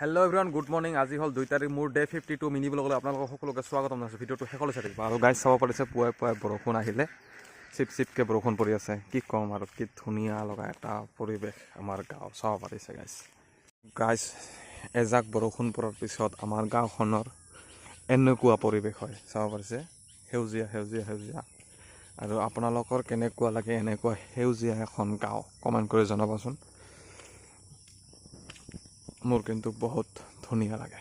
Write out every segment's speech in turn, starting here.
Hello' everyone, good morning. আজি হ'ল 2 তাৰিখ, মোৰ ডে 52 মিনি ব্লগলৈ আপোনালোকক সকলোকে স্বাগতম জনাইছোঁ। ভিডিঅ'টো শেষলৈ চাই থাকিব। আৰু গাইজ চাব পাৰিছে, পুৱাই পুৱাই বৰষুণ আহিলে, চিপকৈ বৰষুণ পৰি আছে। কি ক'ম আৰু, কি ধুনীয়া লগা এটা পৰিৱেশ আমাৰ গাঁও চাব পাৰিছে গাইজ এজাক বৰষুণ পৰাৰ পিছত আমাৰ গাঁওখনৰ এনেকুৱা পৰিৱেশ হয় চাব পাৰিছে, সেউজীয়া সেউজীয়া সেউজীয়া। আৰু আপোনালোকৰ কেনেকুৱা লাগে এনেকুৱা সেউজীয়া এখন গাঁও, কমেণ্ট কৰি জনাবচোন। মোৰ কিন্তু বহুত ধুনীয়া লাগে।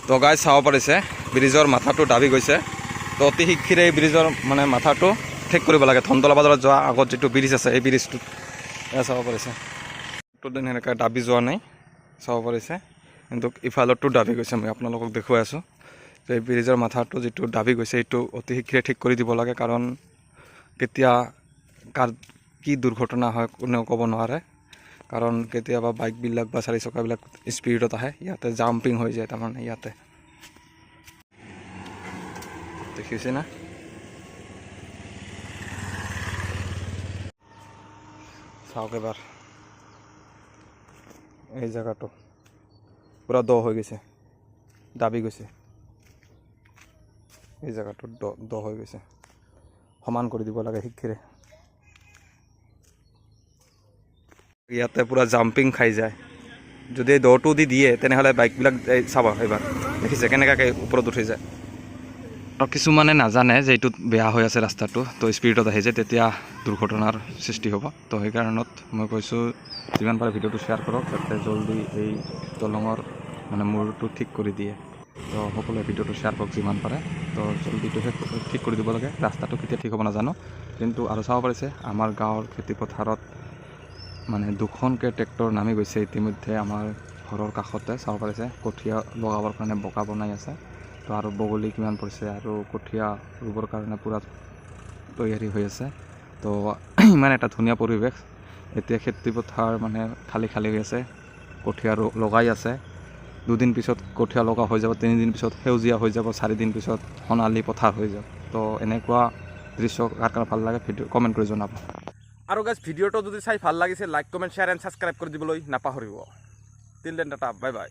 তো গাইজ চাব পাৰিছে, ব্ৰিজৰ মাথাটো দাবি গৈছে। তো অতি শীঘ্ৰে এই ব্ৰিজৰ মাথাটো ঠিক কৰিব লাগে। ধনতলা বাজাৰত যোৱা আগত যিটো ব্ৰিজ আছে, এই ব্ৰিজটোত চাব পাৰিছে দিন সেনেকৈ দাবি যোৱা নাই, চাব পাৰিছে। কিন্তু ইফালতো দাবি গৈছে, মই আপোনালোকক দেখুৱাই আছোঁ। তো এই ব্ৰিজৰ মাথাটো যিটো দাবি গৈছে, এইটো অতি শীঘ্ৰে ঠিক কৰি দিব লাগে। কাৰণ কেতিয়া কাৰ কি দুৰ্ঘটনা হয় কোনেও ক'ব নোৱাৰে। কাৰণ কেতিয়াবা বাইকবিলাক বা 4 চকাবিলাক স্পীডত আহে, ইয়াতে জাম্পিং হৈ যায়। তাৰমানে ইয়াতে দেখিছে না, চাওক এবাৰ এই জেগাটো পূৰা দ হৈ গৈছে, দাবি গৈছে। এই জেগাটো দ হৈ গৈছে, সমান কৰি দিব লাগে শীঘ্ৰে। ইয়াতে পূৰা জাম্পিং খাই যায়। যদি এই দটো দি দিয়ে তেনেহ'লে বাইকবিলাক চাব, এইবাৰ দেখিছে কেনেকুৱাকৈ ওপৰত উঠি যায়। আৰু কিছুমানে নাজানে যে এইটোত বেয়া হৈ আছে ৰাস্তাটো, তো স্পীডত আহি যায়, তেতিয়া দুৰ্ঘটনাৰ সৃষ্টি হ'ব। তো সেইকাৰণত মই কৈছোঁ, যিমান পাৰে ভিডিঅ'টো শ্বেয়াৰ কৰক, যাতে জলদি এই দলঙৰ মূৰটো ঠিক কৰি দিয়ে। তো সকলোৱে ভিডিঅ'টো শ্বেয়াৰ কৰক যিমান পাৰে। তো জলদিটো ঠিক কৰি দিব লাগে। ৰাস্তাটো কেতিয়া ঠিক হ'ব নাজানো, কিন্তু আৰু চাব পাৰিছে আমাৰ গাঁৱৰ খেতিপথাৰত 2খনকৈ ট্ৰেক্টৰ নামি গৈছে ইতিমধ্যে। আমাৰ ঘৰৰ কাষতে চাব পাৰিছে, কঠীয়া লগাবৰ কাৰণে বোকা বনাই আছে। তো আৰু বগলী কিমান পৰিছে, আৰু কঠীয়া ৰুবৰ কাৰণে পূৰা তৈয়াৰী হৈ আছে। তো ইমান এটা ধুনীয়া পৰিৱেশ। এতিয়া খেতিপথাৰ খালী খালী হৈ আছে, কঠীয়া লগাই আছে। 2 দিন পিছত কঠীয়া লগা হৈ যাব, 3 দিন পিছত সেউজীয়া হৈ যাব, 4 দিন পিছত সোণালী পথাৰ হৈ যাব। তো এনেকুৱা দৃশ্য কাৰ কাৰ ভাল লাগে ভিডিঅ' কমেণ্ট কৰি জনাব। আৰু গাইজ ভিডিঅ'টো যদি চাই ভাল লাগিছে, like comment share and subscribe কৰি দিবলৈ নাপাহৰিব। Till then Tata, bye bye.